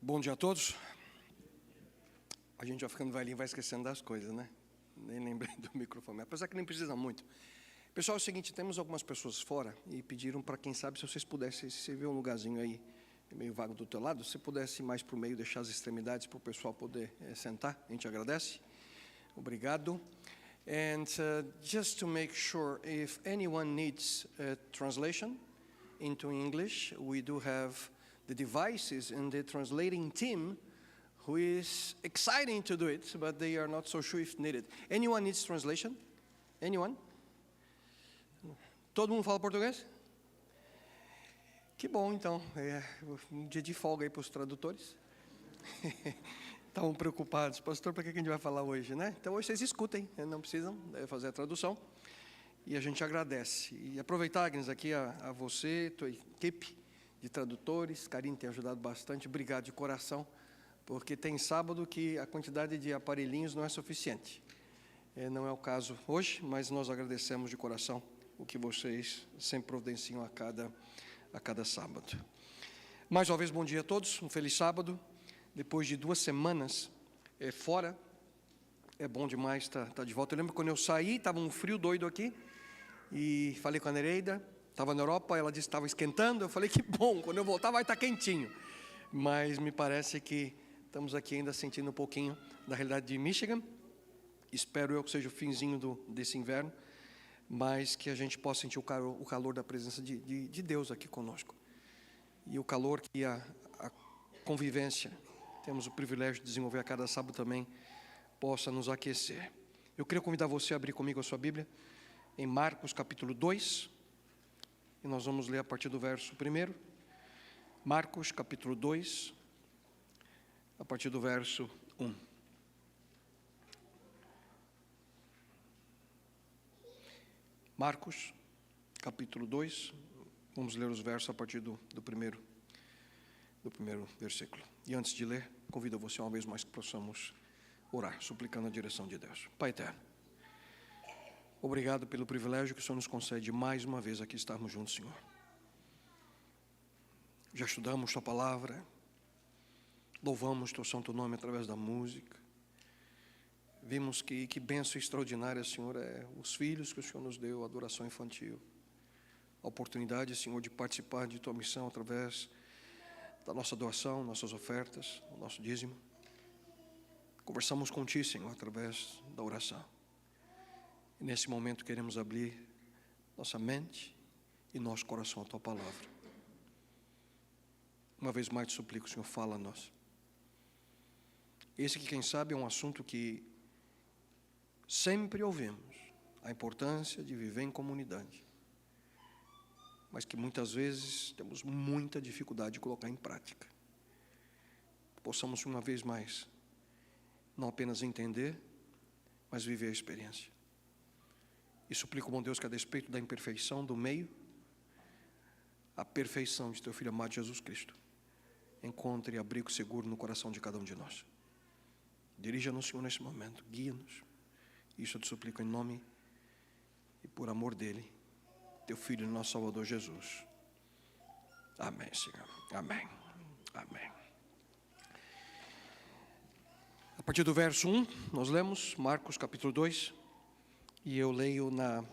Bom dia a todos. A gente vai ficando velhinho, vai esquecendo das coisas, né? Nem lembrei do microfone, apesar que nem precisa muito. Pessoal, é o seguinte, temos algumas pessoas fora e pediram para quem sabe, se vocês pudessem, se você vê um lugarzinho aí, meio vago do teu lado, se pudesse ir mais para o meio, deixar as extremidades para o pessoal poder sentar, a gente agradece. Obrigado. And just to make sure, if anyone needs a translation into English, we do have the devices and the translating team who is exciting to do it, but they are not so sure if needed. Anyone needs translation? Anyone? Todo mundo fala português? Que bom, então. É um dia de folga aí para os tradutores. Estavam preocupados. Pastor, para que a gente vai falar hoje, né? Então hoje vocês escutem, não precisam fazer a tradução. E a gente agradece. E aproveitar, Agnes, aqui a você, tua equipe de tradutores. Karine tem ajudado bastante. Obrigado de coração. Porque tem sábado que a quantidade de aparelhinhos não é suficiente. Não é o caso hoje, mas nós agradecemos de coração o que vocês sempre providenciam a cada sábado. Mais uma vez, bom dia a todos. Um feliz sábado. Depois de 2 semanas fora, é bom demais estar de volta. Eu lembro quando eu saí, estava um frio doido aqui, e falei com a Nereida, estava na Europa, ela disse que estava esquentando, eu falei que bom, quando eu voltar vai estar quentinho. Mas me parece que estamos aqui ainda sentindo um pouquinho da realidade de Michigan. Espero eu que seja o finzinho desse inverno, mas que a gente possa sentir o calor da presença de Deus aqui conosco. E o calor que a convivência, temos o privilégio de desenvolver a cada sábado também, possa nos aquecer. Eu queria convidar você a abrir comigo a sua Bíblia em Marcos capítulo 2, e nós vamos ler a partir do verso 1. Marcos capítulo 2, a partir do verso 1. Marcos capítulo 2, vamos ler os versos a partir do primeiro versículo. E antes de ler, convido você uma vez mais que possamos orar, suplicando a direção de Deus. Pai eterno, obrigado pelo privilégio que o Senhor nos concede mais uma vez aqui estarmos juntos, Senhor. Já estudamos Tua palavra, louvamos Teu santo nome através da música. Vimos que bênção extraordinária, Senhor, os filhos que o Senhor nos deu, a adoração infantil. A oportunidade, Senhor, de participar de Tua missão através da nossa doação, nossas ofertas, o nosso dízimo. Conversamos contigo, Senhor, através da oração. E nesse momento queremos abrir nossa mente e nosso coração à Tua palavra. Uma vez mais te suplico, Senhor, fala a nós. Esse que, quem sabe, é um assunto que sempre ouvimos, a importância de viver em comunidade, mas que muitas vezes temos muita dificuldade de colocar em prática. Possamos uma vez mais, não apenas entender, mas viver a experiência. E suplico, bom Deus, que a despeito da imperfeição do meio, a perfeição de Teu Filho amado Jesus Cristo encontre abrigo seguro no coração de cada um de nós. Dirija-nos, Senhor, nesse momento, guia-nos. Isso eu te suplico em nome e por amor dEle, Teu Filho e nosso Salvador Jesus. Amém, Senhor. Amém. Amém. A partir do verso 1, nós lemos Marcos capítulo 2, e eu leio na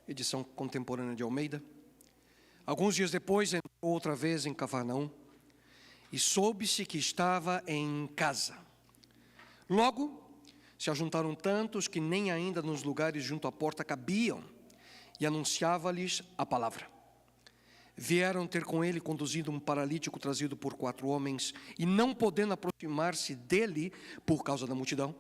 edição contemporânea de Almeida. Alguns dias depois, entrou outra vez em Cafarnaum, e soube-se que estava em casa. Logo, se ajuntaram tantos que nem ainda nos lugares junto à porta cabiam, e anunciava-lhes a palavra. Vieram ter com ele, conduzindo um paralítico trazido por 4 homens, e não podendo aproximar-se dele por causa da multidão,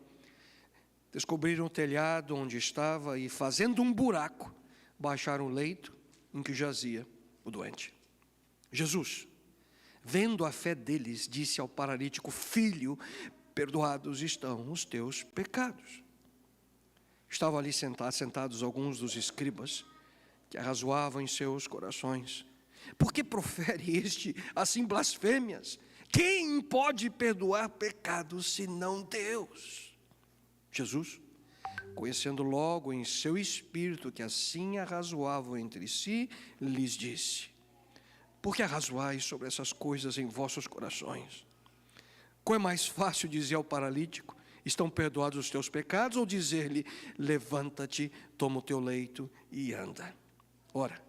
descobriram o telhado onde estava e, fazendo um buraco, baixaram o leito em que jazia o doente. Jesus, vendo a fé deles, disse ao paralítico: Filho, perdoados estão os teus pecados. Estavam ali sentados alguns dos escribas, que arrazoavam em seus corações: por que profere este assim blasfêmias? Quem pode perdoar pecados senão Deus? Jesus, conhecendo logo em seu espírito que assim arrazoavam entre si, lhes disse: por que arrazoais sobre essas coisas em vossos corações? qual é mais fácil dizer ao paralítico: estão perdoados os teus pecados, ou dizer-lhe: levanta-te, toma o teu leito e anda? Ora,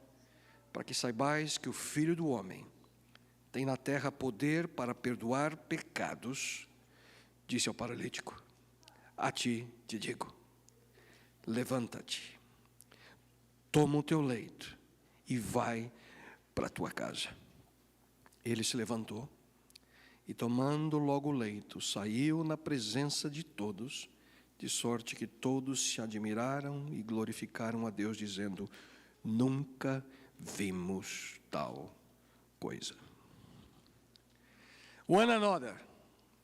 para que saibais que o Filho do Homem tem na terra poder para perdoar pecados, disse ao paralítico: a ti te digo, levanta-te, toma o teu leito e vai para a tua casa. Ele se levantou e, tomando logo o leito, saiu na presença de todos, de sorte que todos se admiraram e glorificaram a Deus, dizendo: nunca vimos tal coisa. One Another.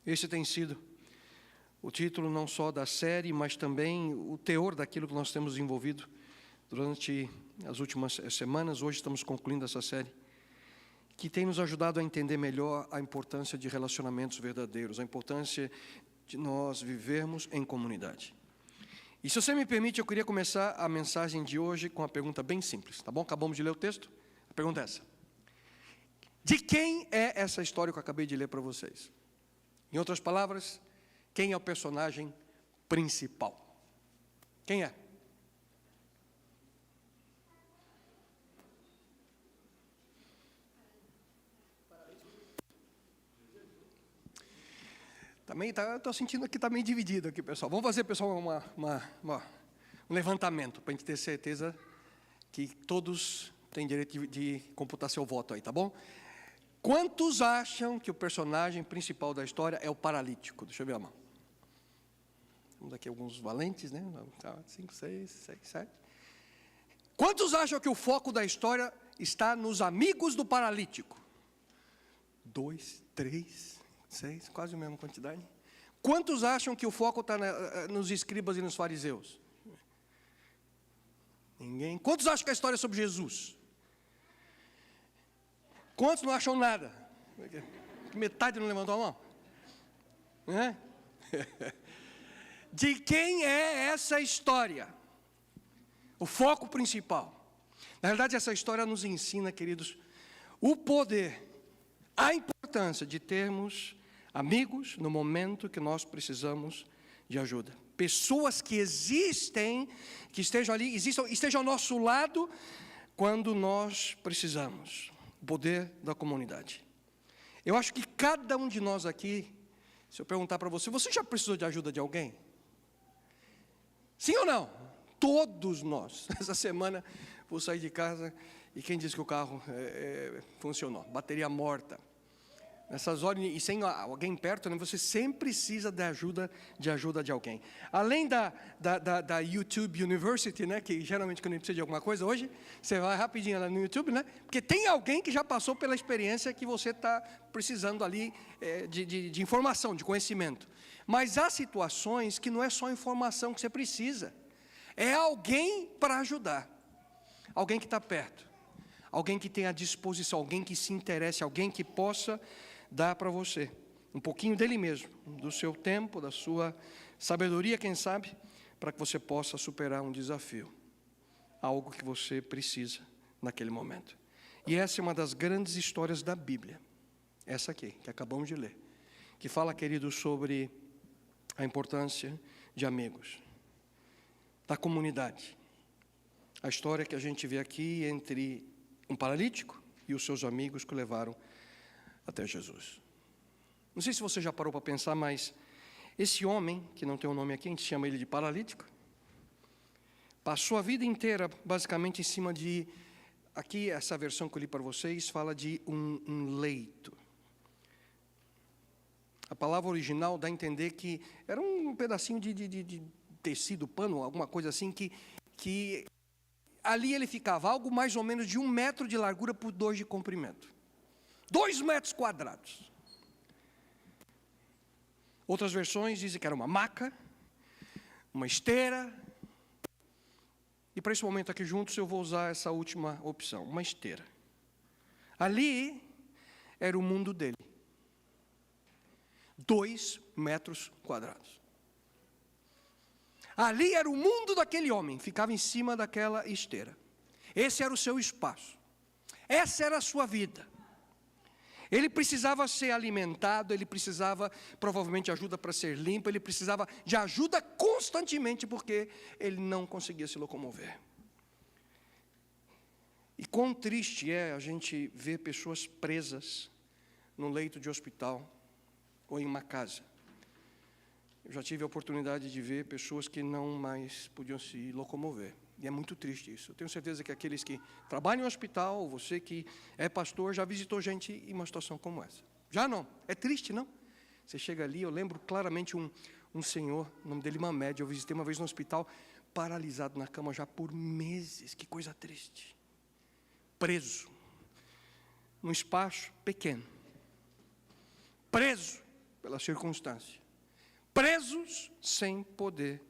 Esse tem sido o título não só da série, mas também o teor daquilo que nós temos desenvolvido durante as últimas semanas. Hoje estamos concluindo essa série, que tem nos ajudado a entender melhor a importância de relacionamentos verdadeiros, a importância de nós vivermos em comunidade. E se você me permite, eu queria começar a mensagem de hoje com uma pergunta bem simples, tá bom? Acabamos de ler o texto. A pergunta é essa: de quem é essa história que eu acabei de ler para vocês? Em outras palavras, quem é o personagem principal? Quem é? Também estou sentindo que está meio dividido aqui, pessoal. Vamos fazer, pessoal, um levantamento, para a gente ter certeza que todos têm direito de computar seu voto aí, tá bom? Quantos acham que o personagem principal da história é o paralítico? Deixa eu ver a mão. Temos aqui alguns valentes, né? 5, 6, 7. Quantos acham que o foco da história está nos amigos do paralítico? 2, 3, 6, quase a mesma quantidade. Quantos acham que o foco está nos escribas e nos fariseus? Ninguém. Quantos acham que a história é sobre Jesus? Quantos não acham nada? Metade não levantou a mão? É? De quem é essa história? O foco principal. Na verdade, essa história nos ensina, queridos, o poder, a importância de termos amigos no momento que nós precisamos de ajuda. Pessoas que existem, que estejam ali, estejam ao nosso lado quando nós precisamos. O poder da comunidade. Eu acho que cada um de nós aqui, se eu perguntar para você, você já precisou de ajuda de alguém? Sim ou não? Todos nós. Essa semana vou sair de casa e quem disse que o carro funcionou? Bateria morta. Nessas horas, e sem alguém perto, né, você sempre precisa de ajuda de alguém. Além da YouTube University, né, que geralmente quando a gente precisa de alguma coisa, hoje você vai rapidinho lá no YouTube, né, porque tem alguém que já passou pela experiência que você está precisando ali de informação, de conhecimento. Mas há situações que não é só informação que você precisa, é alguém para ajudar, alguém que está perto, alguém que tenha disposição, alguém que se interesse, alguém que possa dar para você um pouquinho dele mesmo, do seu tempo, da sua sabedoria, quem sabe, para que você possa superar um desafio, algo que você precisa naquele momento. E essa é uma das grandes histórias da Bíblia, essa aqui, que acabamos de ler, que fala, queridos, sobre a importância de amigos, da comunidade. A história que a gente vê aqui entre um paralítico e os seus amigos que o levaram até Jesus. Não sei se você já parou para pensar, mas esse homem, que não tem um nome aqui, a gente chama ele de paralítico, passou a vida inteira basicamente em cima de, aqui essa versão que eu li para vocês, fala de um leito. A palavra original dá a entender que era um pedacinho de tecido, pano, alguma coisa assim, que ali ele ficava, algo mais ou menos de 1 metro de largura por 2 de comprimento. 2 metros quadrados. Outras versões dizem que era uma maca, uma esteira. E para esse momento aqui juntos eu vou usar essa última opção, uma esteira. Ali era o mundo dele. 2 metros quadrados. Ali era o mundo daquele homem, ficava em cima daquela esteira. Esse era o seu espaço. Essa era a sua vida. Ele precisava ser alimentado, ele precisava provavelmente de ajuda para ser limpo, ele precisava de ajuda constantemente porque ele não conseguia se locomover. E quão triste é a gente ver pessoas presas no leito de hospital ou em uma casa. Eu já tive a oportunidade de ver pessoas que não mais podiam se locomover. E é muito triste isso. Eu tenho certeza que aqueles que trabalham em hospital, você que é pastor, já visitou gente em uma situação como essa. Já não? É triste, não? Você chega ali, eu lembro claramente um senhor, o nome dele Mamed, eu visitei uma vez no hospital, paralisado na cama já por meses. Que coisa triste. Preso, num espaço pequeno, preso pela circunstância, presos sem poder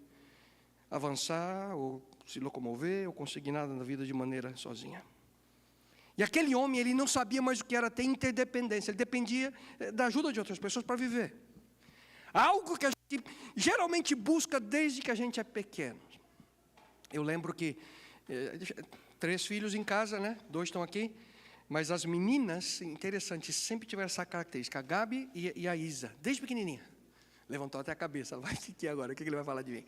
avançar, ou se locomover, ou conseguir nada na vida de maneira sozinha. E aquele homem, ele não sabia mais o que era ter interdependência, ele dependia da ajuda de outras pessoas para viver. Algo que a gente geralmente busca desde que a gente é pequeno. Eu lembro que 3 filhos em casa, né? 2 estão aqui. Mas as meninas, interessante, sempre tiveram essa característica. A Gabi e a Isa, desde pequenininha. Levantou até a cabeça. Ela vai aqui agora, o que ele vai falar de mim?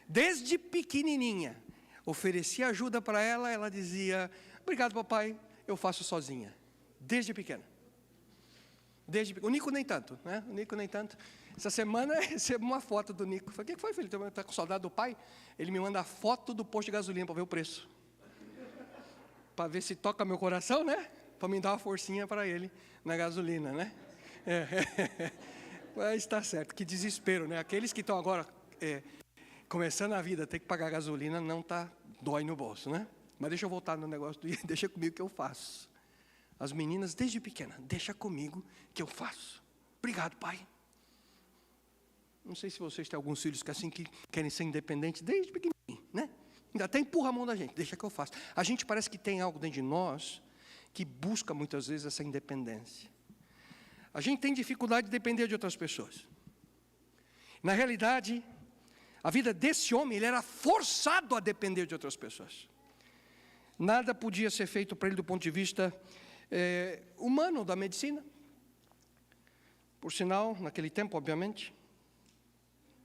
Desde pequenininha, oferecia ajuda para ela, ela dizia, obrigado papai, eu faço sozinha. Desde pequena. O Nico nem tanto, né? O Nico nem tanto. Essa semana eu recebo uma foto do Nico. Falei, o que foi, filho? Está com saudade do pai? Ele me manda a foto do posto de gasolina para ver o preço. Para ver se toca meu coração, né? Para me dar uma forcinha para ele na gasolina, né? Mas está certo, que desespero, né? Aqueles que estão agora começando a vida, ter que pagar gasolina, não tá, dói no bolso, né? Mas deixa eu voltar no negócio do deixa comigo que eu faço. As meninas, desde pequena, deixa comigo que eu faço. Obrigado, pai. Não sei se vocês têm alguns filhos que assim que querem ser independentes desde pequenininho, né? Ainda até empurra a mão da gente, deixa que eu faço. A gente parece que tem algo dentro de nós que busca muitas vezes essa independência. A gente tem dificuldade de depender de outras pessoas. Na realidade, a vida desse homem, ele era forçado a depender de outras pessoas. Nada podia ser feito para ele do ponto de vista humano, da medicina. Por sinal, naquele tempo, obviamente,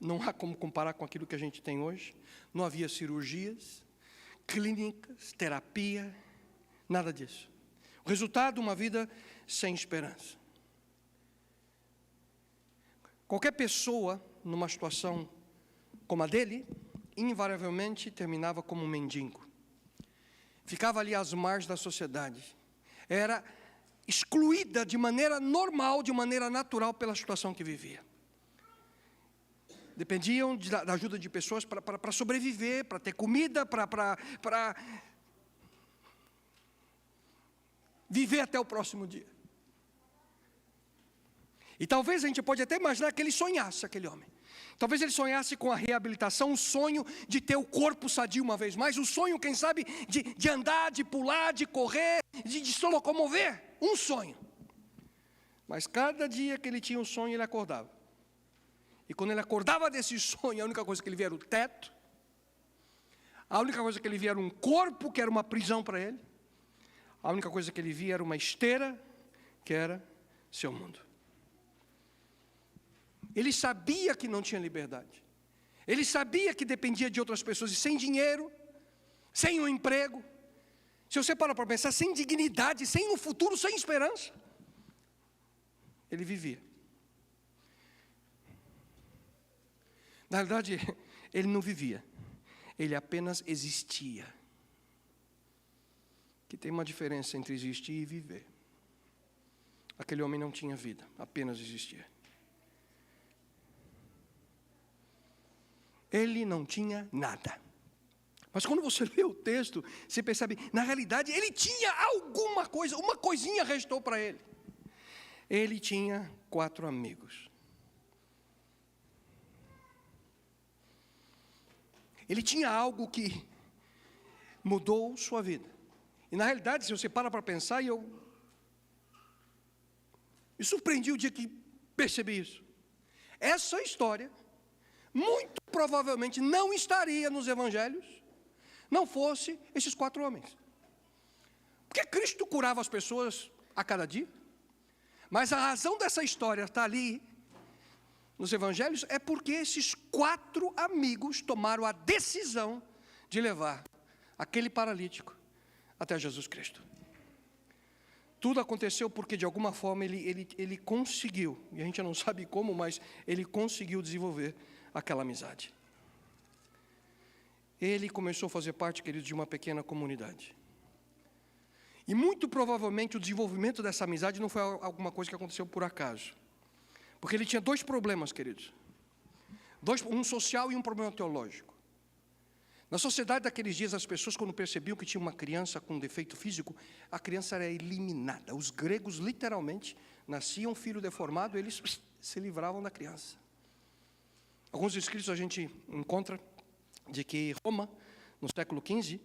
não há como comparar com aquilo que a gente tem hoje. Não havia cirurgias, clínicas, terapia, nada disso. O resultado, uma vida sem esperança. Qualquer pessoa, numa situação como a dele, invariavelmente terminava como um mendigo. Ficava ali às margens da sociedade. Era excluída de maneira normal, de maneira natural pela situação que vivia. Dependiam da ajuda de pessoas para sobreviver, para ter comida, para viver até o próximo dia. E talvez a gente pode até imaginar que ele sonhasse, aquele homem. Talvez ele sonhasse com a reabilitação, o sonho de ter o corpo sadio uma vez mais, o sonho, quem sabe, de andar, de pular, de correr, de se locomover. Um sonho. Mas cada dia que ele tinha um sonho, ele acordava. E quando ele acordava desse sonho, a única coisa que ele via era o teto. A única coisa que ele via era um corpo, que era uma prisão para ele. A única coisa que ele via era uma esteira, que era seu mundo. Ele sabia que não tinha liberdade. Ele sabia que dependia de outras pessoas. E sem dinheiro, sem um emprego. Se você parar para pensar, sem dignidade, sem um futuro, sem esperança. Ele vivia. Na verdade, ele não vivia. Ele apenas existia. Que tem uma diferença entre existir e viver. Aquele homem não tinha vida, apenas existia. Ele não tinha nada. Mas quando você lê o texto, você percebe, na realidade, ele tinha alguma coisa, uma coisinha restou para ele. Ele tinha 4 amigos. Ele tinha algo que mudou sua vida. E na realidade, se você para pensar, eu me surpreendi o dia que percebi isso. Essa história, muito provavelmente, não estaria nos evangelhos, não fosse esses 4 homens. Porque Cristo curava as pessoas a cada dia. Mas a razão dessa história estar ali, nos evangelhos, é porque esses 4 amigos tomaram a decisão de levar aquele paralítico até Jesus Cristo. Tudo aconteceu porque, de alguma forma, ele conseguiu, e a gente não sabe como, mas ele conseguiu desenvolver aquela amizade. Ele começou a fazer parte, queridos, de uma pequena comunidade. E muito provavelmente o desenvolvimento dessa amizade não foi alguma coisa que aconteceu por acaso. Porque ele tinha 2 problemas, queridos. Um social e um problema teológico. Na sociedade daqueles dias, as pessoas, quando percebiam que tinha uma criança com defeito físico, a criança era eliminada. Os gregos, literalmente, nasciam filho deformado, eles se livravam da criança. Alguns escritos a gente encontra de que Roma, no século XV,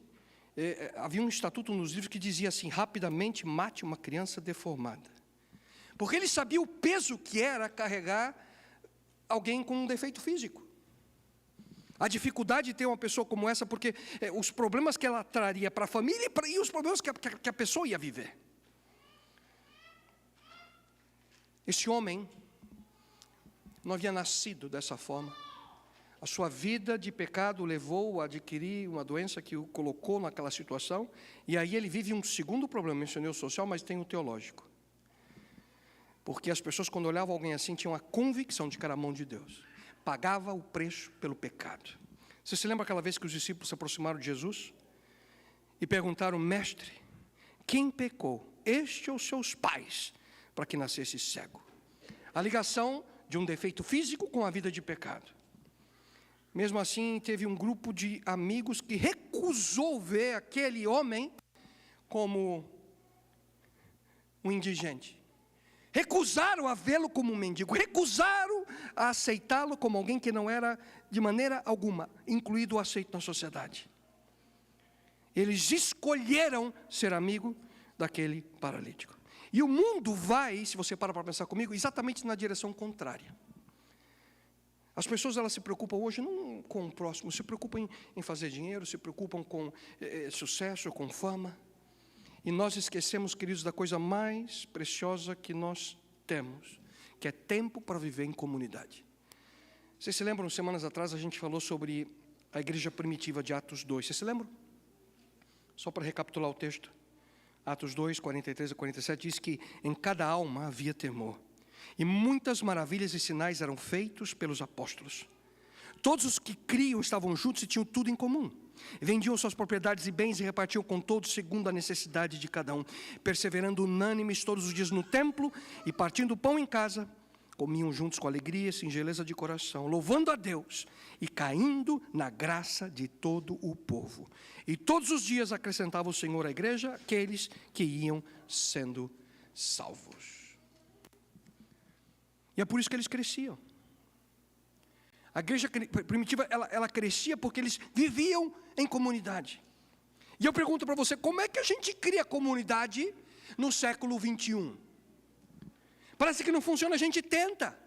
havia um estatuto nos livros que dizia assim: rapidamente mate uma criança deformada. Porque ele sabia o peso que era carregar alguém com um defeito físico. A dificuldade de ter uma pessoa como essa, porque os problemas que ela traria para a família e os problemas que a pessoa ia viver. Esse homem não havia nascido dessa forma. A sua vida de pecado levou a adquirir uma doença que o colocou naquela situação. E aí ele vive um segundo problema. Mencionei o social, mas tem o teológico. Porque as pessoas, quando olhavam alguém assim, tinham a convicção de que era a mão de Deus. Pagava o preço pelo pecado. Você se lembra aquela vez que os discípulos se aproximaram de Jesus? E perguntaram: mestre, quem pecou, este ou seus pais, para que nascesse cego? A ligação de um defeito físico com a vida de pecado. Mesmo assim, teve um grupo de amigos que recusou ver aquele homem como um indigente. Recusaram a vê-lo como um mendigo, recusaram a aceitá-lo como alguém que não era, de maneira alguma, incluído ou aceito na sociedade. Eles escolheram ser amigo daquele paralítico. E o mundo vai, se você para pensar comigo, exatamente na direção contrária. As pessoas, elas se preocupam hoje não com o próximo, se preocupam em fazer dinheiro, se preocupam com sucesso, com fama. E nós esquecemos, queridos, da coisa mais preciosa que nós temos, que é tempo para viver em comunidade. Vocês se lembram, semanas atrás, a gente falou sobre a igreja primitiva de Atos 2. Vocês se lembram? Só para recapitular o texto. Atos 2, 43 a 47, diz que em cada alma havia temor. E muitas maravilhas e sinais eram feitos pelos apóstolos. Todos os que criam estavam juntos e tinham tudo em comum. Vendiam suas propriedades e bens e repartiam com todos segundo a necessidade de cada um. Perseverando unânimes todos os dias no templo e partindo o pão em casa, comiam juntos com alegria e singeleza de coração, louvando a Deus e caindo na graça de todo o povo. E todos os dias acrescentava o Senhor à igreja aqueles que iam sendo salvos. E é por isso que eles cresciam. A igreja primitiva, ela crescia porque eles viviam em comunidade. E eu pergunto para você, como é que a gente cria comunidade no século 21? Parece que não funciona, a gente tenta.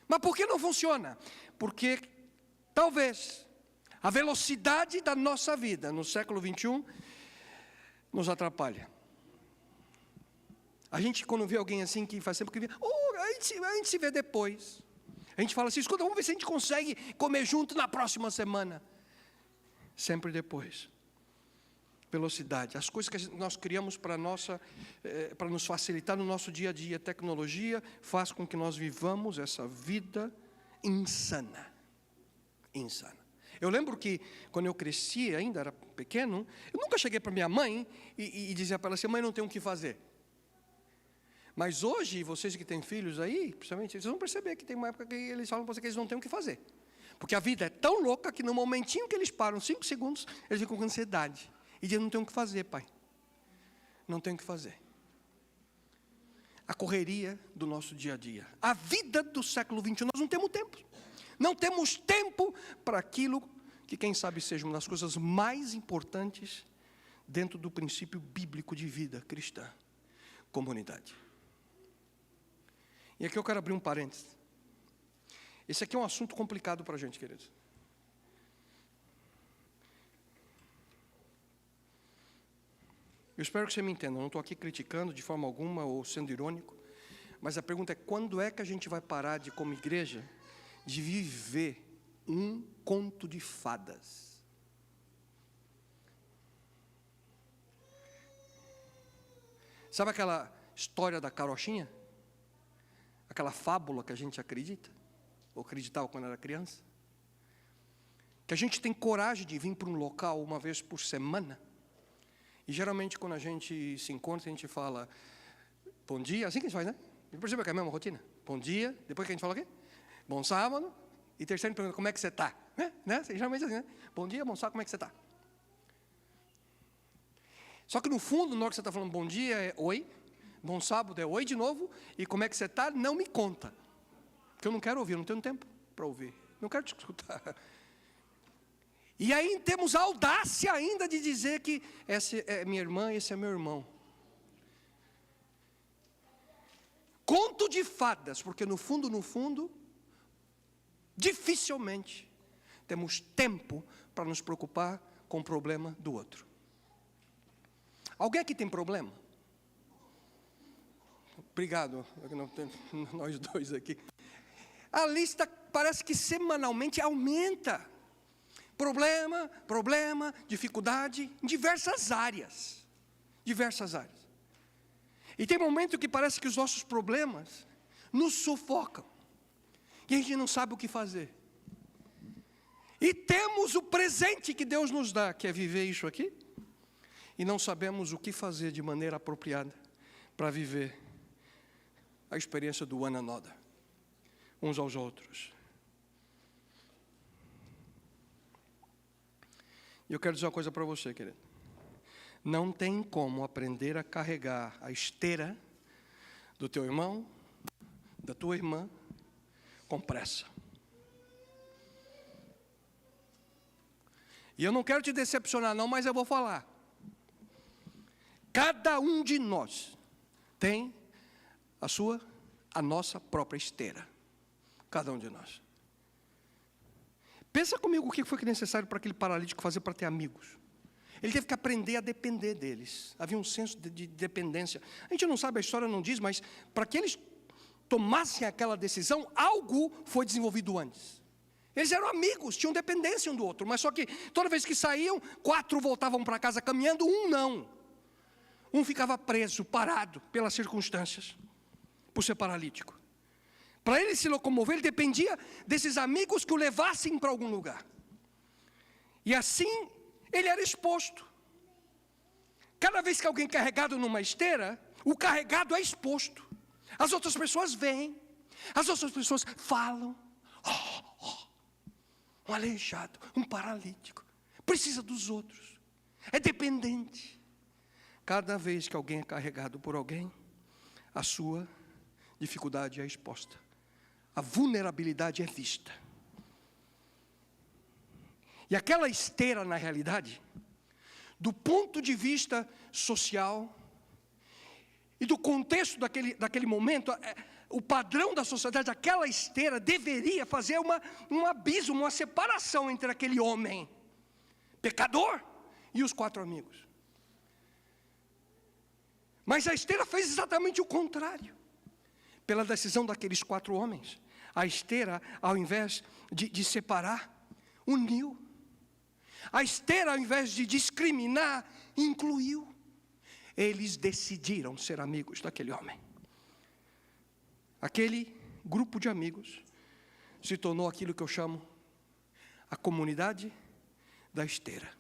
Mas por que não funciona? Porque talvez a velocidade da nossa vida no século 21 nos atrapalha. A gente, quando vê alguém assim que faz sempre que vê, a gente se vê depois. A gente fala assim: escuta, vamos ver se a gente consegue comer junto na próxima semana. Sempre depois. Velocidade. As coisas que nós criamos para nos facilitar no nosso dia a dia. A tecnologia faz com que nós vivamos essa vida insana. Insana. Eu lembro que quando eu cresci, ainda era pequeno, eu nunca cheguei para minha mãe e dizia para ela assim: mãe, não tem o que fazer. Mas hoje, vocês que têm filhos aí, principalmente, vocês vão perceber que tem uma época que eles falam para você que eles não têm o que fazer. Porque a vida é tão louca que no momentinho que eles param, 5 segundos, eles ficam com ansiedade. E dizem: não tem o que fazer, pai. Não tem o que fazer. A correria do nosso dia a dia. A vida do século XXI, nós não temos tempo. Não temos tempo para aquilo que, quem sabe, seja uma das coisas mais importantes dentro do princípio bíblico de vida cristã. Comunidade. E aqui eu quero abrir um parênteses. Esse aqui é um assunto complicado para a gente, queridos. Eu espero que você me entenda. Eu não estou aqui criticando de forma alguma ou sendo irônico. Mas a pergunta é, quando é que a gente vai parar de, como igreja, de viver um conto de fadas? Sabe aquela história da carochinha? Aquela fábula que a gente acredita? Ou acreditava quando era criança? Que a gente tem coragem de vir para um local uma vez por semana. E geralmente quando a gente se encontra, a gente fala bom dia, assim que a gente faz, né? Percebe que é a mesma rotina? Bom dia, depois que a gente fala o quê? Bom sábado, e terceiro pergunta, como é que você está? Né? Geralmente assim, né? Bom dia, bom sábado, como é que você está? Só que no fundo, na hora que você está falando bom dia é oi, bom sábado é oi de novo, e como é que você está? Não me conta. Porque eu não quero ouvir, eu não tenho tempo para ouvir. Não quero te escutar. E aí temos a audácia ainda de dizer que essa é minha irmã, esse é meu irmão. Conto de fadas, porque no fundo, dificilmente temos tempo para nos preocupar com o problema do outro. Alguém aqui tem problema? Obrigado, nós dois aqui. A lista parece que semanalmente aumenta. Problema, dificuldade, em diversas áreas. E tem momento que parece que os nossos problemas nos sufocam. E a gente não sabe o que fazer. E temos o presente que Deus nos dá, que é viver isso aqui. E não sabemos o que fazer de maneira apropriada para viver a experiência do one another, uns aos outros. E eu quero dizer uma coisa para você, querido. Não tem como aprender a carregar a esteira do teu irmão, da tua irmã, com pressa. E eu não quero te decepcionar não, mas eu vou falar. Cada um de nós tem a nossa própria esteira. Cada um de nós. Pensa comigo o que foi necessário para aquele paralítico fazer para ter amigos. Ele teve que aprender a depender deles. Havia um senso de dependência. A gente não sabe, a história não diz, mas para que eles tomassem aquela decisão, algo foi desenvolvido antes. Eles eram amigos, tinham dependência um do outro, mas só que toda vez que saíam, 4 voltavam para casa caminhando, um não. Um ficava preso, parado pelas circunstâncias, por ser paralítico. Para ele se locomover, ele dependia desses amigos que o levassem para algum lugar. E assim, ele era exposto. Cada vez que alguém é carregado numa esteira, o carregado é exposto. As outras pessoas veem, as outras pessoas falam. Um aleijado, um paralítico, precisa dos outros, é dependente. Cada vez que alguém é carregado por alguém, a sua dificuldade é exposta. A vulnerabilidade é vista. E aquela esteira, na realidade, do ponto de vista social e do contexto daquele momento, o padrão da sociedade, aquela esteira deveria fazer um abismo, uma separação entre aquele homem pecador e os 4 amigos. Mas a esteira fez exatamente o contrário. Pela decisão daqueles 4 homens, a esteira, ao invés de separar, uniu. A esteira, ao invés de discriminar, incluiu. Eles decidiram ser amigos daquele homem. Aquele grupo de amigos se tornou aquilo que eu chamo a comunidade da esteira.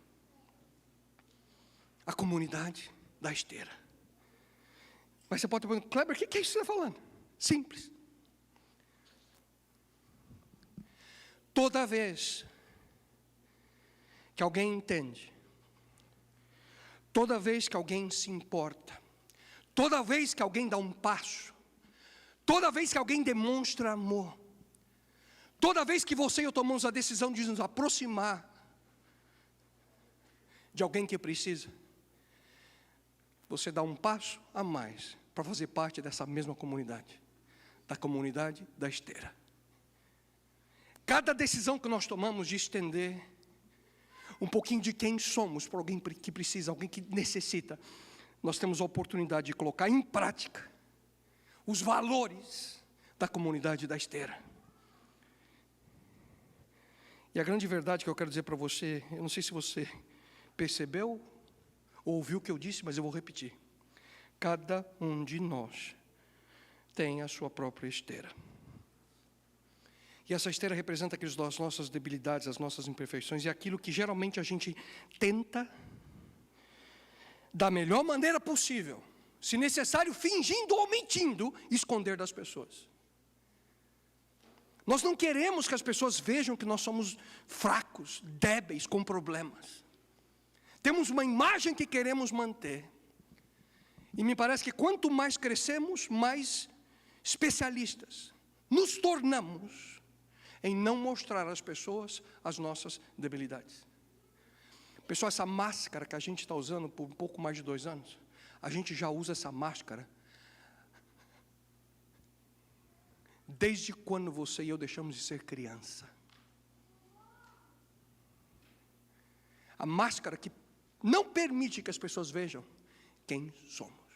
A comunidade da esteira. Mas você pode perguntar, Kleber, o que é isso que você está falando? Simples. Toda vez que alguém entende, toda vez que alguém se importa, toda vez que alguém dá um passo, toda vez que alguém demonstra amor, toda vez que você e eu tomamos a decisão de nos aproximar de alguém que precisa, você dá um passo a mais para fazer parte dessa mesma comunidade, da comunidade da esteira. Cada decisão que nós tomamos de estender um pouquinho de quem somos para alguém que precisa, alguém que necessita, nós temos a oportunidade de colocar em prática os valores da comunidade da esteira. E a grande verdade que eu quero dizer para você, eu não sei se você percebeu ou ouviu o que eu disse, mas eu vou repetir. Cada um de nós tem a sua própria esteira. E essa esteira representa as nossas debilidades, as nossas imperfeições, e aquilo que geralmente a gente tenta, da melhor maneira possível, se necessário, fingindo ou mentindo, esconder das pessoas. Nós não queremos que as pessoas vejam que nós somos fracos, débeis, com problemas. Temos uma imagem que queremos manter. E me parece que quanto mais crescemos, mais especialistas nos tornamos em não mostrar às pessoas as nossas debilidades. Pessoal, essa máscara que a gente está usando por um pouco mais de 2 anos, a gente já usa essa máscara desde quando você e eu deixamos de ser criança. A máscara que não permite que as pessoas vejam quem somos.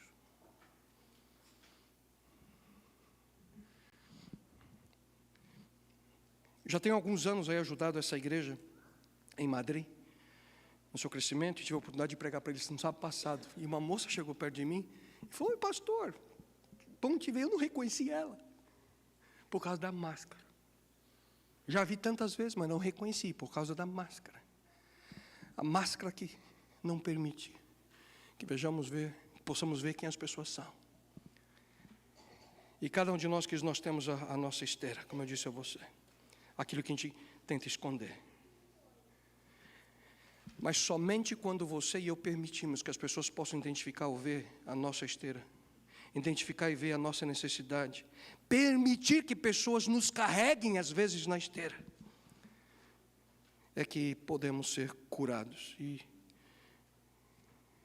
Já tenho alguns anos aí ajudado essa igreja em Madrid, no seu crescimento, e tive a oportunidade de pregar para eles no sábado passado. E uma moça chegou perto de mim e falou: "Oi, pastor, bom te ver." Eu não reconheci ela, por causa da máscara. Já vi tantas vezes, mas não reconheci, por causa da máscara. A máscara que não permite que possamos ver quem as pessoas são. E cada um de nós, que nós temos a nossa esteira, como eu disse a você, aquilo que a gente tenta esconder. Mas somente quando você e eu permitimos que as pessoas possam identificar ou ver a nossa esteira, identificar e ver a nossa necessidade, permitir que pessoas nos carreguem às vezes na esteira, é que podemos ser curados. E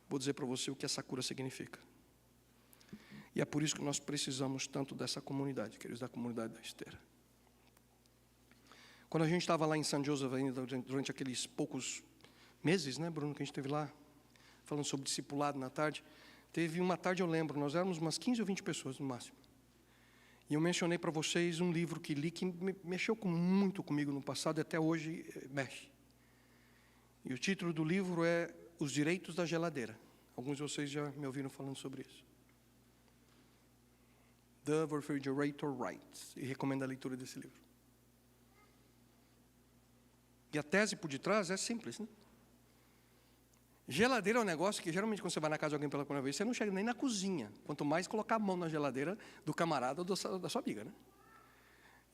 vou dizer para você o que essa cura significa. E é por isso que nós precisamos tanto dessa comunidade, queridos, da comunidade da esteira. Quando a gente estava lá em San Joseph, ainda durante aqueles poucos meses, né, Bruno, que a gente esteve lá, falando sobre discipulado na tarde, teve uma tarde, eu lembro, nós éramos umas 15 ou 20 pessoas no máximo. E eu mencionei para vocês um livro que li, que mexeu muito comigo no passado e até hoje mexe. E o título do livro é Os Direitos da Geladeira. Alguns de vocês já me ouviram falando sobre isso. The Refrigerator Rights. E recomendo a leitura desse livro. E a tese por detrás é simples, né? Geladeira é um negócio que geralmente quando você vai na casa de alguém pela primeira vez, você não chega nem na cozinha. Quanto mais colocar a mão na geladeira do camarada ou da sua amiga, né?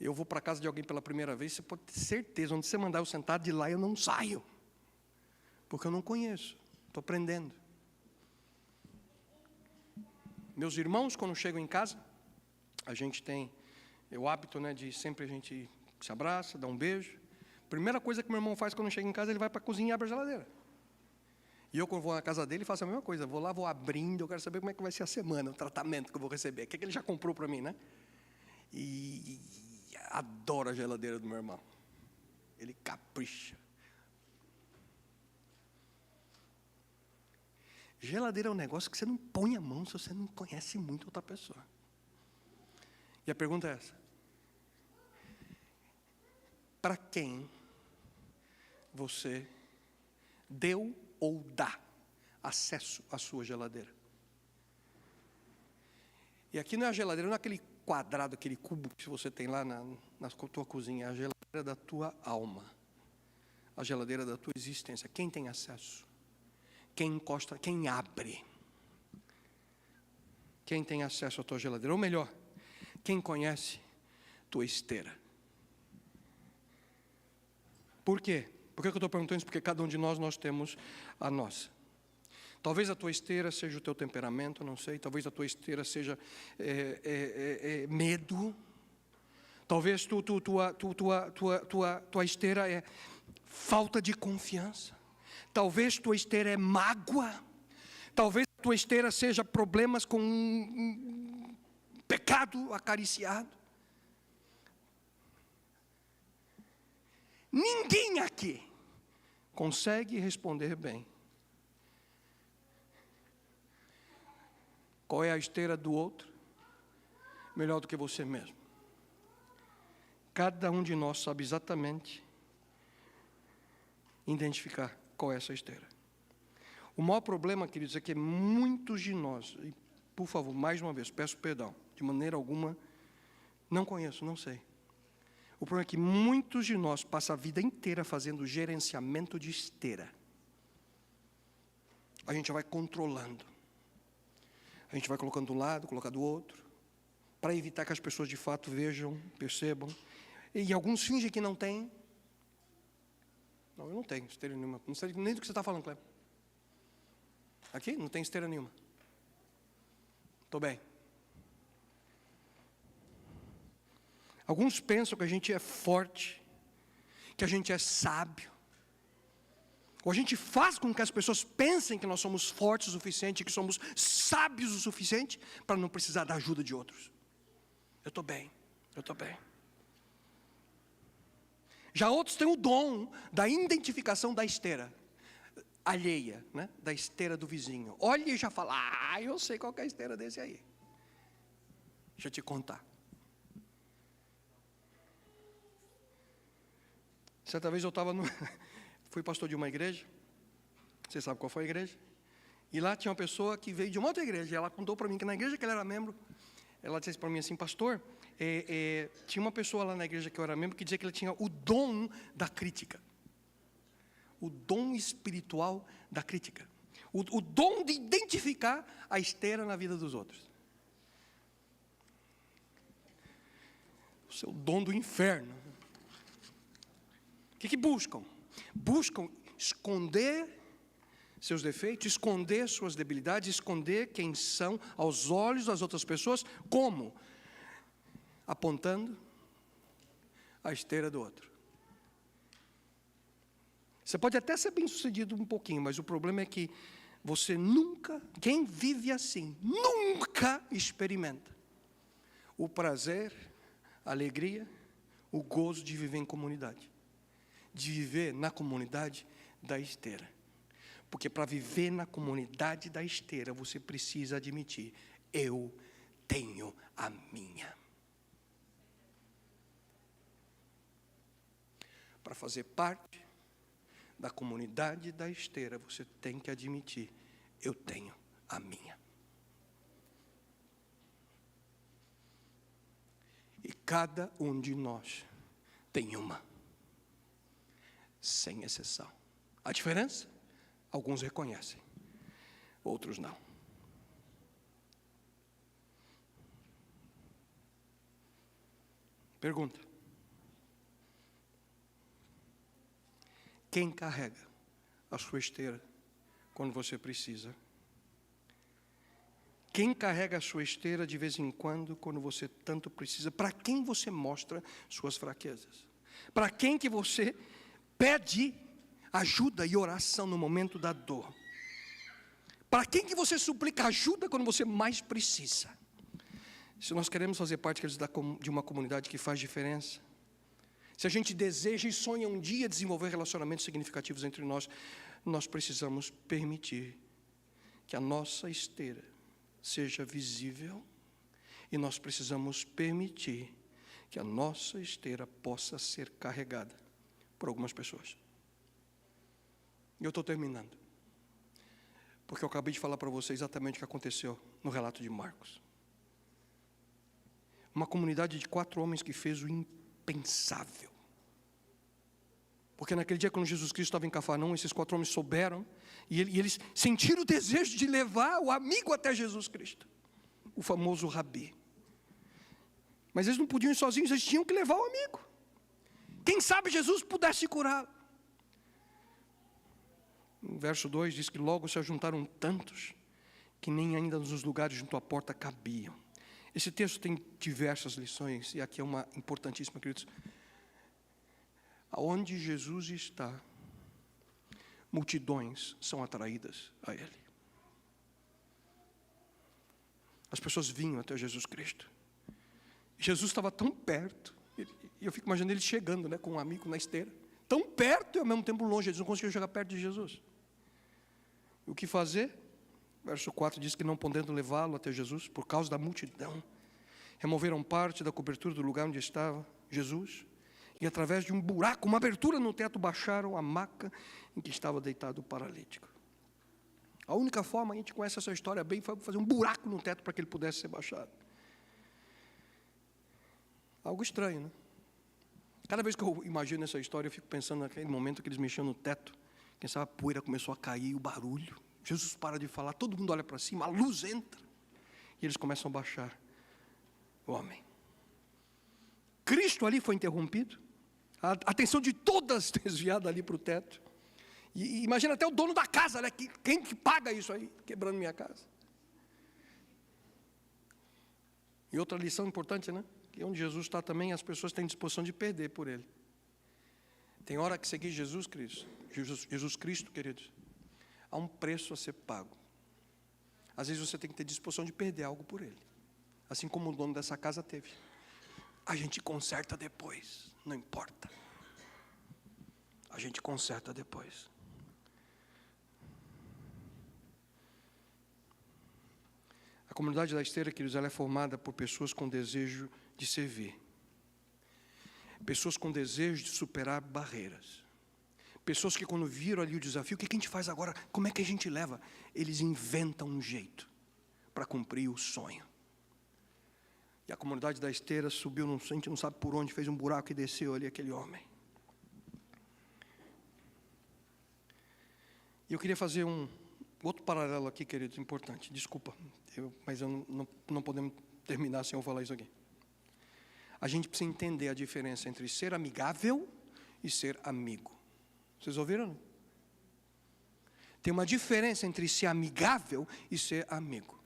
Eu vou para a casa de alguém pela primeira vez, você pode ter certeza, onde você mandar eu sentar, de lá eu não saio. Porque eu não conheço, estou aprendendo. Meus irmãos, quando chegam em casa, a gente tem o hábito, né, de sempre a gente se abraça, dá um beijo. Primeira coisa que meu irmão faz quando chega em casa, ele vai para a cozinha e abre a geladeira. E eu, quando vou na casa dele, faço a mesma coisa. Vou lá, vou abrindo, eu quero saber como é que vai ser a semana, o tratamento que eu vou receber. O que ele já comprou para mim, né? E adoro a geladeira do meu irmão. Ele capricha. Geladeira é um negócio que você não põe a mão se você não conhece muito outra pessoa. E a pergunta é essa: para quem você deu ou dá acesso à sua geladeira? E aqui não é a geladeira, não é aquele quadrado, aquele cubo que você tem lá na tua cozinha. É a geladeira da tua alma, a geladeira da tua existência. Quem tem acesso? Quem encosta? Quem abre? Quem tem acesso à tua geladeira? Ou melhor, quem conhece tua esteira? Por quê? Por que eu estou perguntando isso? Porque cada um de nós temos a nossa. Talvez a tua esteira seja o teu temperamento, não sei. Talvez a tua esteira seja medo. Talvez tua esteira é falta de confiança. Talvez tua esteira é mágoa. Talvez tua esteira seja problemas com um pecado acariciado. Ninguém aqui consegue responder bem qual é a esteira do outro melhor do que você mesmo. Cada um de nós sabe exatamente identificar qual é essa esteira. O maior problema, queridos, é que muitos de nós, e por favor, mais uma vez, peço perdão, de maneira alguma, não conheço, não sei. O problema é que muitos de nós passam a vida inteira fazendo gerenciamento de esteira. A gente vai controlando. A gente vai colocando de um lado, colocando do outro, para evitar que as pessoas de fato vejam, percebam. E alguns fingem que não tem. Não, eu não tenho esteira nenhuma. Não sei nem do que você está falando, Cleber. Aqui não tem esteira nenhuma. Estou bem. Alguns pensam que a gente é forte, que a gente é sábio. Ou a gente faz com que as pessoas pensem que nós somos fortes o suficiente, que somos sábios o suficiente, para não precisar da ajuda de outros. Eu estou bem, eu estou bem. Já outros têm o dom da identificação da esteira alheia, né? Da esteira do vizinho. Olha e já fala, eu sei qual que é a esteira desse aí. Deixa eu te contar. Certa vez eu estava fui pastor de uma igreja, você sabe qual foi a igreja? E lá tinha uma pessoa que veio de uma outra igreja, e ela contou para mim que na igreja que ele era membro, ela disse para mim assim, pastor, tinha uma pessoa lá na igreja que eu era membro, que dizia que ele tinha o dom da crítica. O dom espiritual da crítica. O dom de identificar a esteira na vida dos outros. O seu dom do inferno. O que buscam? Buscam esconder seus defeitos, esconder suas debilidades, esconder quem são aos olhos das outras pessoas. Como? Apontando a esteira do outro. Você pode até ser bem sucedido um pouquinho, mas o problema é que você nunca, quem vive assim, nunca experimenta o prazer, a alegria, o gozo de viver em comunidade. De viver na comunidade da esteira. Porque para viver na comunidade da esteira, você precisa admitir, eu tenho a minha. Para fazer parte da comunidade da esteira, você tem que admitir, eu tenho a minha. E cada um de nós tem uma, sem exceção. A diferença? Alguns reconhecem, outros não. Pergunta. Quem carrega a sua esteira quando você precisa? Quem carrega a sua esteira de vez em quando você tanto precisa? Para quem você mostra suas fraquezas? Para quem que você pede ajuda e oração no momento da dor? Para quem que você suplica ajuda quando você mais precisa? Se nós queremos fazer parte de uma comunidade que faz diferença, se a gente deseja e sonha um dia desenvolver relacionamentos significativos entre nós, nós precisamos permitir que a nossa esteira seja visível e nós precisamos permitir que a nossa esteira possa ser carregada por algumas pessoas. E eu estou terminando, porque eu acabei de falar para você exatamente o que aconteceu no relato de Marcos. Uma comunidade de 4 homens que fez o impensável. Porque naquele dia, quando Jesus Cristo estava em Cafarnaum, esses 4 homens souberam, e eles sentiram o desejo de levar o amigo até Jesus Cristo, o famoso Rabi. Mas eles não podiam ir sozinhos, eles tinham que levar o amigo. Quem sabe Jesus pudesse curá-lo. No verso 2 diz que logo se ajuntaram tantos, que nem ainda nos lugares junto à porta cabiam. Esse texto tem diversas lições, e aqui é uma importantíssima, queridos. Aonde Jesus está, multidões são atraídas a Ele. As pessoas vinham até Jesus Cristo. Jesus estava tão perto, e eu fico imaginando ele chegando, né, com um amigo na esteira. Tão perto e ao mesmo tempo longe, eles não conseguiam chegar perto de Jesus. O que fazer? Verso 4 diz que não podendo levá-lo até Jesus, por causa da multidão, Removeram parte da cobertura do lugar onde estava Jesus e, através de um buraco, uma abertura no teto, baixaram a maca em que estava deitado o paralítico. A única forma, a gente conhece essa história bem, foi fazer um buraco no teto para que ele pudesse ser baixado. Algo estranho, né? Cada vez que eu imagino essa história, eu fico pensando naquele momento que eles mexiam no teto, quem sabe a poeira começou a cair, o barulho, Jesus para de falar, todo mundo olha para cima, a luz entra, e eles começam a baixar o homem. Cristo ali foi interrompido, a atenção de todas desviada ali para o teto, e imagina até o dono da casa, né? Quem que paga isso aí, quebrando minha casa? E outra lição importante, né? Que onde Jesus está também, as pessoas têm disposição de perder por Ele. Tem hora que seguir Jesus Cristo, queridos, há um preço a ser pago. Às vezes você tem que ter disposição de perder algo por Ele. Assim como o dono dessa casa teve. A gente conserta depois, não importa. A gente conserta depois. A comunidade da Esteira, queridos, ela é formada por pessoas com desejo de servir. Pessoas com desejo de superar barreiras. Pessoas que quando viram ali o desafio, o que a gente faz agora? Como é que a gente leva? Eles inventam um jeito para cumprir o sonho. E a comunidade da Esteira subiu, a gente não sabe por onde, fez um buraco e desceu ali aquele homem. E eu queria fazer um outro paralelo aqui, queridos, importante. Desculpa, mas não podemos terminar sem eu falar isso aqui. A gente precisa entender a diferença entre ser amigável e ser amigo. Vocês ouviram? Tem uma diferença entre ser amigável e ser amigo.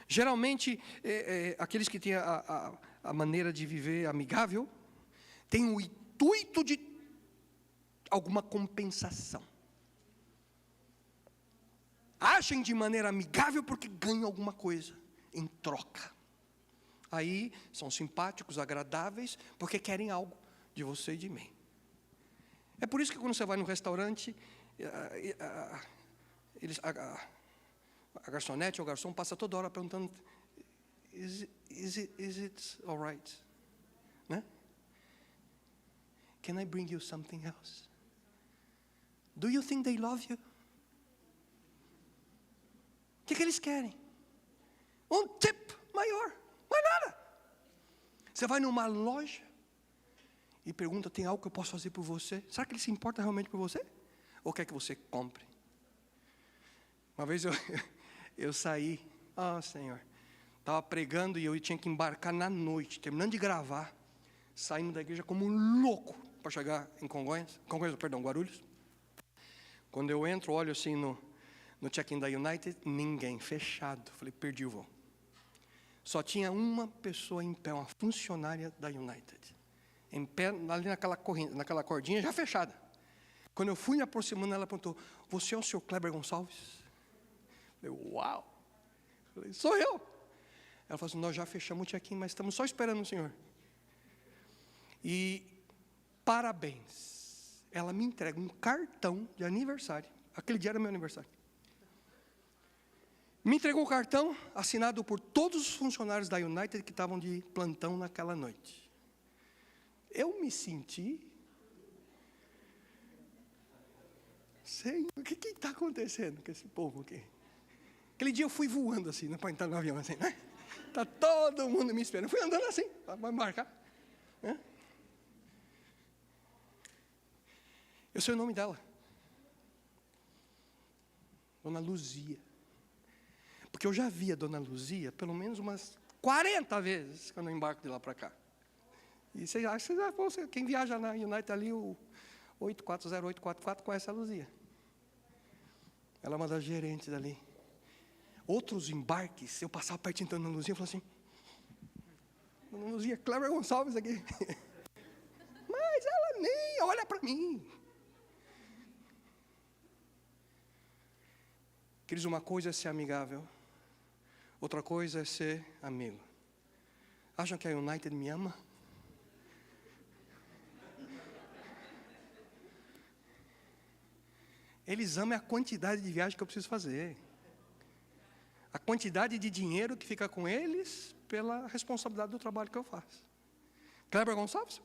Geralmente, aqueles que têm a maneira de viver amigável, têm o intuito de alguma compensação. Agem de maneira amigável porque ganham alguma coisa em troca. Aí são simpáticos, agradáveis, porque querem algo de você e de mim. É por isso que quando você vai no restaurante, a garçonete ou o garçom passa toda hora perguntando, is it all right? Né? Can I bring you something else? Do you think they love you? O que eles querem? Um tip maior, mais nada. Você vai numa loja e pergunta, tem algo que eu posso fazer por você? Será que ele se importa realmente por você? Ou quer que você compre? Uma vez eu saí, Senhor, estava pregando e eu tinha que embarcar na noite, terminando de gravar, saindo da igreja como um louco para chegar em Guarulhos. Quando eu entro, olho assim no check-in da United, ninguém, fechado. Falei, perdi o voo. Só tinha uma pessoa em pé, uma funcionária da United. Em pé, ali naquela cordinha, já fechada. Quando eu fui me aproximando, ela perguntou, você é o senhor Kleber Gonçalves? Eu falei, uau. Falei, sou eu. Ela falou assim, nós já fechamos o check-in, mas estamos só esperando o senhor. E, parabéns. Ela me entrega um cartão de aniversário. Aquele dia era meu aniversário. Me entregou o cartão, assinado por todos os funcionários da United que estavam de plantão naquela noite. Eu me senti... Senhor, o que está acontecendo com esse povo aqui? Aquele dia eu fui voando assim, né, para entrar no avião assim, né? Está todo mundo me esperando. Eu fui andando assim, para marcar. Né? Eu sei o nome dela. Dona Luzia. Porque eu já vi a Dona Luzia pelo menos umas 40 vezes quando eu embarco de lá para cá. E quem viaja na United ali, o 840-844, conhece a Luzia. Ela é uma das gerentes ali. Outros embarques, eu passava pertinho da Dona Luzia e falava assim, Dona Luzia, Kleber Gonçalves aqui. Mas ela nem olha para mim. Queridos, uma coisa é ser amigável, outra coisa é ser amigo. Acham que a United me ama? Eles amam a quantidade de viagem que eu preciso fazer. a quantidade de dinheiro que fica com eles pela responsabilidade do trabalho que eu faço. Kleber Gonçalves?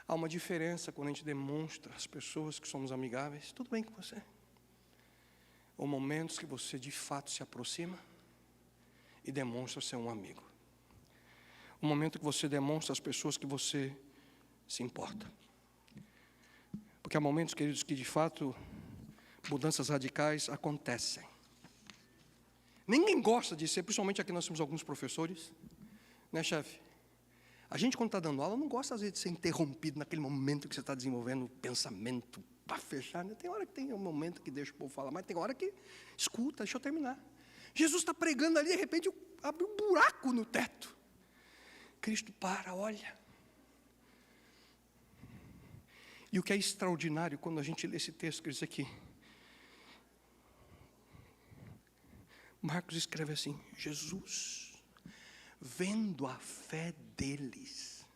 Há uma diferença quando a gente demonstra às pessoas que somos amigáveis. Tudo bem com você? Ou momentos que você de fato se aproxima e demonstra ser um amigo. O momento que você demonstra às pessoas que você se importa. Porque há momentos, queridos, que de fato mudanças radicais acontecem. Ninguém gosta de ser, principalmente aqui nós temos alguns professores, né, chefe? A gente, quando está dando aula, não gosta às vezes de ser interrompido naquele momento que você está desenvolvendo o pensamento para fechar, né? Tem hora que tem um momento que deixa o povo falar, mas tem hora que escuta, deixa eu terminar. Jesus está pregando ali, de repente abre um buraco no teto. Cristo para, olha. E o que é extraordinário quando a gente lê esse texto, que diz aqui, Marcos escreve assim: Jesus, vendo a fé deles,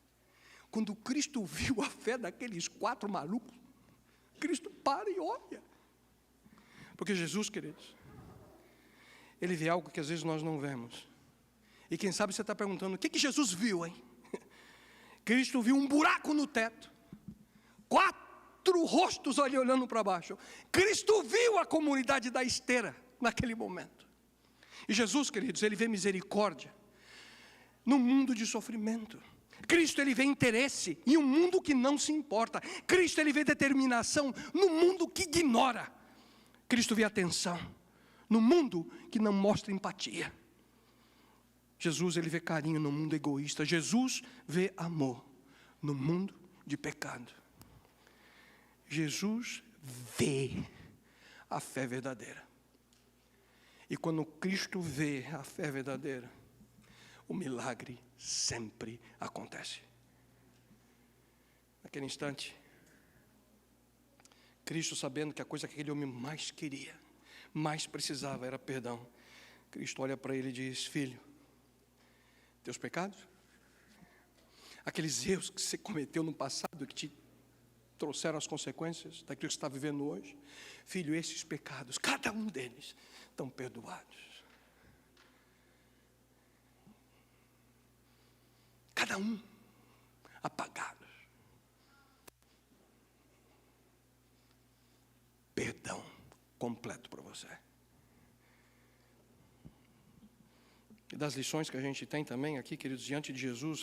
quando Cristo viu a fé daqueles 4 malucos, Cristo para e olha. Porque Jesus, queridos, Ele vê algo que às vezes nós não vemos. E quem sabe você está perguntando, o que Jesus viu, hein? Cristo viu um buraco no teto, 4 rostos ali olhando para baixo. Cristo viu a comunidade da esteira naquele momento. E Jesus, queridos, Ele vê misericórdia no mundo de sofrimento. Cristo, Ele vê interesse em um mundo que não se importa. Cristo, Ele vê determinação no mundo que ignora. Cristo vê atenção no mundo que não mostra empatia. Jesus, Ele vê carinho no mundo egoísta. Jesus vê amor no mundo de pecado. Jesus vê a fé verdadeira. E quando Cristo vê a fé verdadeira, o milagre sempre acontece. Naquele instante, Cristo, sabendo que a coisa que aquele homem mais queria, mais precisava, era perdão, Cristo olha para ele e diz: filho, teus pecados, aqueles erros que você cometeu no passado, que te trouxeram as consequências daquilo que você está vivendo hoje, filho, esses pecados, cada um deles, estão perdoados. Cada um apagados. Perdão completo para você. E das lições que a gente tem também aqui, queridos, diante de Jesus,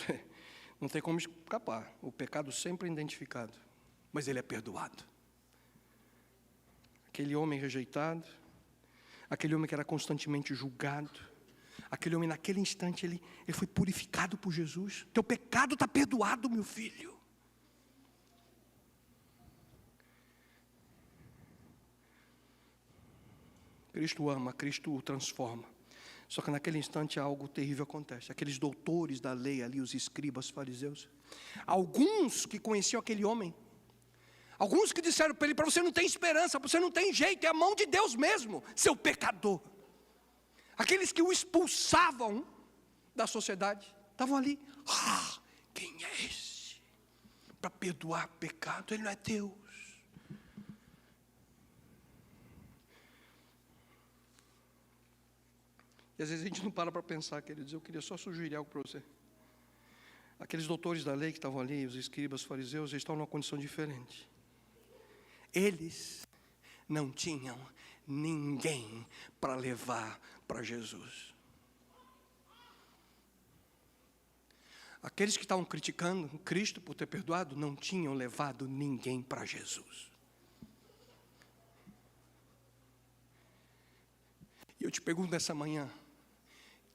não tem como escapar. O pecado sempre é identificado, mas ele é perdoado. Aquele homem rejeitado, aquele homem que era constantemente julgado, aquele homem naquele instante, ele foi purificado por Jesus. Teu pecado está perdoado, meu filho. Cristo ama, Cristo o transforma. Só que naquele instante algo terrível acontece. Aqueles doutores da lei ali, os escribas, fariseus, alguns que conheciam aquele homem, alguns que disseram para ele: para você não tem esperança, para você não tem jeito, é a mão de Deus mesmo, seu pecador. Aqueles que o expulsavam da sociedade, estavam ali: quem é esse? Para perdoar pecado, ele não é Deus. E às vezes a gente não para pensar, queridos. Eu queria só sugerir algo para você. Aqueles doutores da lei que estavam ali, os escribas, os fariseus, eles estavam numa condição diferente. Eles não tinham ninguém para levar para Jesus. Aqueles que estavam criticando Cristo por ter perdoado, não tinham levado ninguém para Jesus. E eu te pergunto nessa manhã,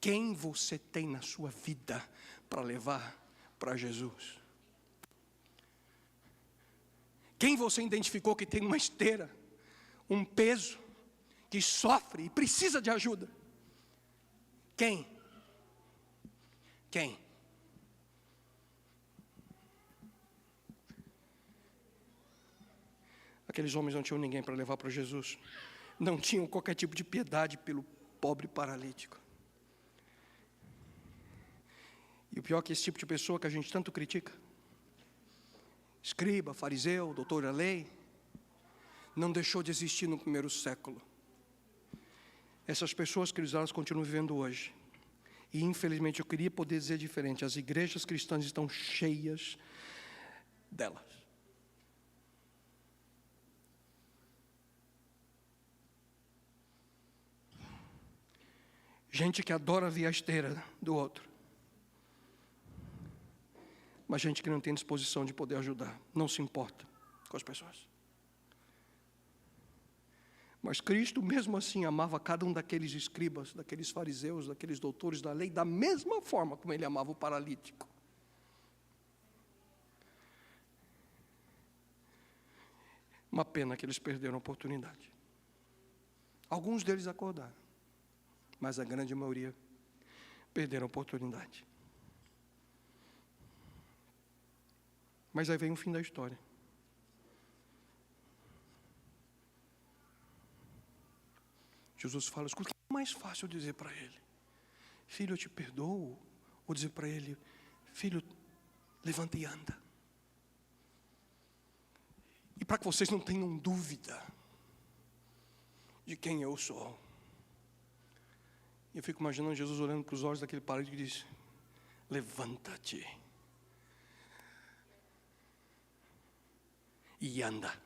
quem você tem na sua vida para levar para Jesus? Quem você identificou que tem uma esteira, um peso, que sofre e precisa de ajuda? Quem? Quem? Aqueles homens não tinham ninguém para levar para Jesus. Não tinham qualquer tipo de piedade pelo pobre paralítico. E o pior é que esse tipo de pessoa que a gente tanto critica, escriba, fariseu, doutor da lei, não deixou de existir no primeiro século. Essas pessoas, queridos, elas continuam vivendo hoje. E infelizmente eu queria poder dizer diferente. As igrejas cristãs estão cheias delas. Gente que adora ver a esteira do outro. Mas gente que não tem disposição de poder ajudar. Não se importa com as pessoas. Mas Cristo, mesmo assim, amava cada um daqueles escribas, daqueles fariseus, daqueles doutores da lei, da mesma forma como Ele amava o paralítico. Uma pena que eles perderam a oportunidade. Alguns deles acordaram, mas a grande maioria perderam a oportunidade. Mas aí vem o fim da história. Jesus fala, escuta, o que é mais fácil dizer para ele? Filho, eu te perdoo. Ou dizer para ele, filho, levanta e anda. E para que vocês não tenham dúvida de quem eu sou. Eu fico imaginando Jesus olhando para os olhos daquele paralítico e diz, levanta-te e anda.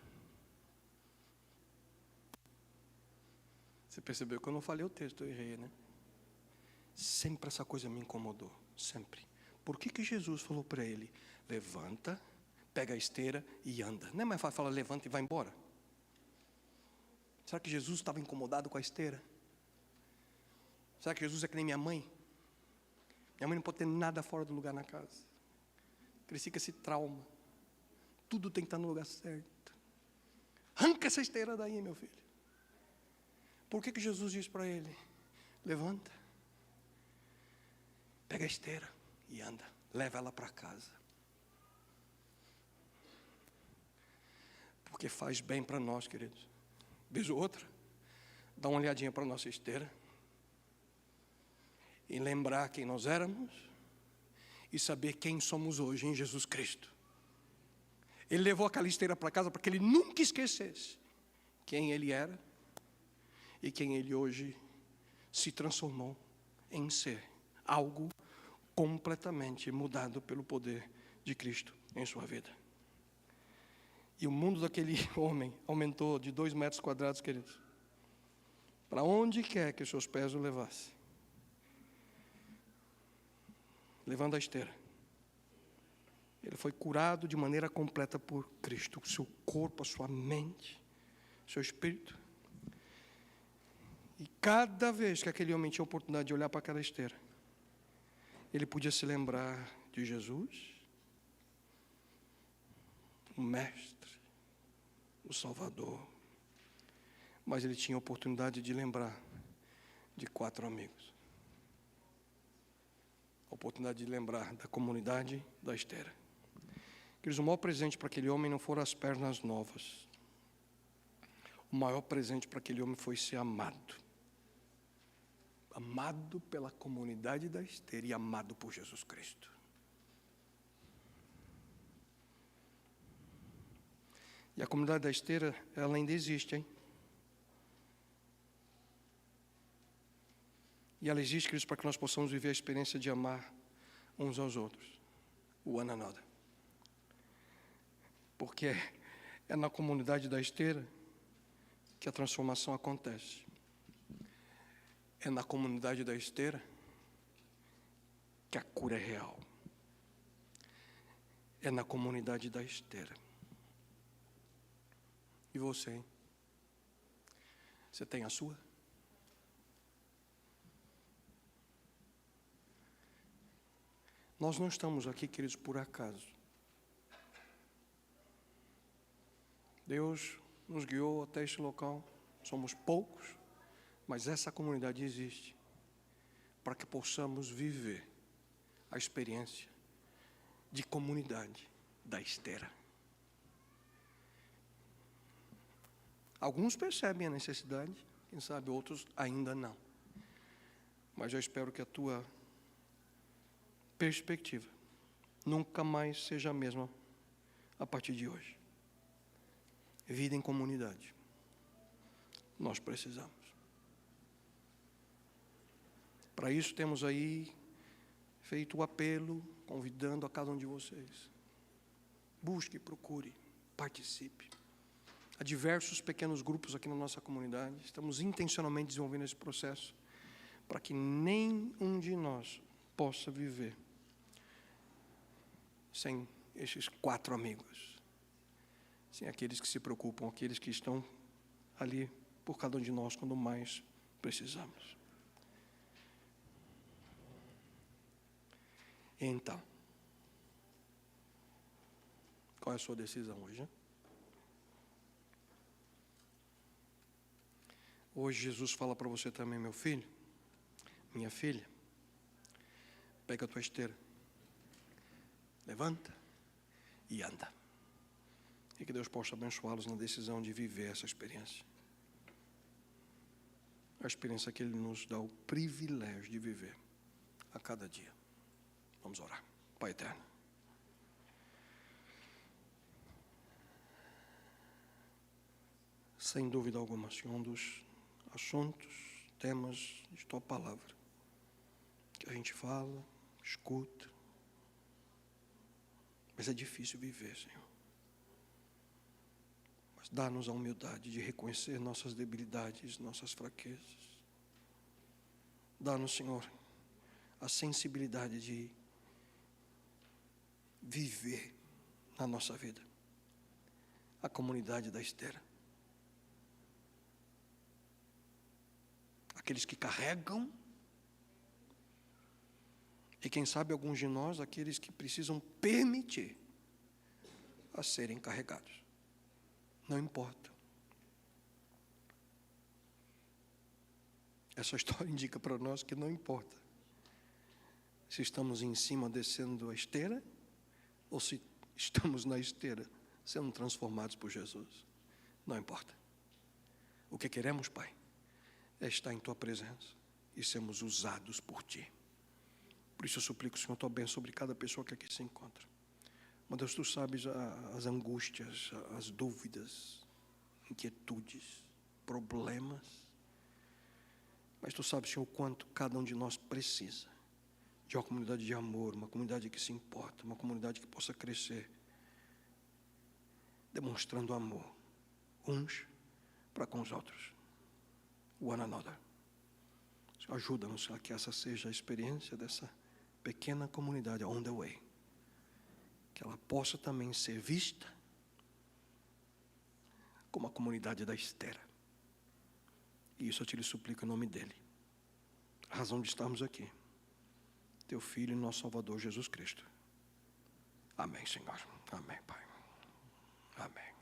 Você percebeu que eu não falei o texto, eu errei, né? Sempre essa coisa me incomodou, sempre. Por que Jesus falou para ele, levanta, pega a esteira e anda? Não é mais fácil falar, levanta e vai embora? Será que Jesus estava incomodado com a esteira? Será que Jesus é que nem minha mãe? Minha mãe não pode ter nada fora do lugar na casa. Cresci com esse trauma. Tudo tem que estar no lugar certo. Arranca essa esteira daí, meu filho. Por que Jesus diz para ele, levanta, pega a esteira e anda, leva ela para casa. Porque faz bem para nós, queridos. Vez ou outra, dá uma olhadinha para a nossa esteira e lembrar quem nós éramos e saber quem somos hoje em Jesus Cristo. Ele levou aquela esteira para casa para que ele nunca esquecesse quem ele era e quem ele hoje se transformou em ser. Algo completamente mudado pelo poder de Cristo em sua vida. E o mundo daquele homem aumentou de 2 metros quadrados, queridos. Para onde quer que os seus pés o levassem. Levando a esteira. Ele foi curado de maneira completa por Cristo. O seu corpo, a sua mente, o seu espírito. E cada vez que aquele homem tinha a oportunidade de olhar para aquela esteira, ele podia se lembrar de Jesus, o Mestre, o Salvador. Mas ele tinha a oportunidade de lembrar de 4 amigos. A oportunidade de lembrar da comunidade da esteira. Queridos, o maior presente para aquele homem não foram as pernas novas. O maior presente para aquele homem foi ser amado. Amado pela comunidade da esteira e amado por Jesus Cristo. E a comunidade da esteira, ela ainda existe, hein? E ela existe, queridos, para que nós possamos viver a experiência de amar uns aos outros. One another. Porque é na comunidade da esteira que a transformação acontece. É na comunidade da esteira que a cura é real. É na comunidade da esteira. E você, hein? Você tem a sua? Nós não estamos aqui, queridos, por acaso. Deus nos guiou até este local. Somos poucos, mas essa comunidade existe para que possamos viver a experiência de comunidade da esteira. Alguns percebem a necessidade, quem sabe outros ainda não. Mas eu espero que a tua perspectiva nunca mais seja a mesma a partir de hoje. Vida em comunidade. nós precisamos. Para isso temos aí feito o apelo, convidando a cada um de vocês. Busque, procure, participe. Há diversos pequenos grupos aqui na nossa comunidade. Estamos intencionalmente desenvolvendo esse processo para que nenhum de nós possa viver sem esses 4 amigos, sem aqueles que se preocupam, aqueles que estão ali por cada um de nós quando mais precisamos. Então, qual é a sua decisão hoje, né? Hoje Jesus fala para você também, meu filho, minha filha, pega a tua esteira, levanta e anda. E que Deus possa abençoá-los na decisão de viver essa experiência. A experiência que Ele nos dá o privilégio de viver a cada dia. Vamos orar. Pai eterno, sem dúvida alguma, Senhor, um dos assuntos, temas de Tua Palavra, que a gente fala, escuta, mas é difícil viver, Senhor. Mas dá-nos a humildade de reconhecer nossas debilidades, nossas fraquezas. Dá-nos, Senhor, a sensibilidade de viver na nossa vida a comunidade da esteira. Aqueles que carregam, e quem sabe alguns de nós, aqueles que precisam permitir a serem carregados. Não importa. Essa história indica para nós que não importa se estamos em cima descendo a esteira ou se estamos na esteira sendo transformados por Jesus. Não importa. O que queremos, Pai, é estar em Tua presença e sermos usados por Ti. Por isso eu suplico, Senhor, Tua bênção sobre cada pessoa que aqui se encontra. Meu Deus, Tu sabes as angústias, as dúvidas, inquietudes, problemas. Mas Tu sabes, Senhor, o quanto cada um de nós precisa de uma comunidade de amor, uma comunidade que se importa, uma comunidade que possa crescer, demonstrando amor, uns para com os outros. One another. Senhor, ajuda-nos a que essa seja a experiência dessa pequena comunidade on the way. Que ela possa também ser vista como a comunidade da esteira. E isso eu te lhe suplico em nome dEle. A razão de estarmos aqui. Teu Filho e nosso Salvador Jesus Cristo. Amém, Senhor. Amém, Pai. Amém.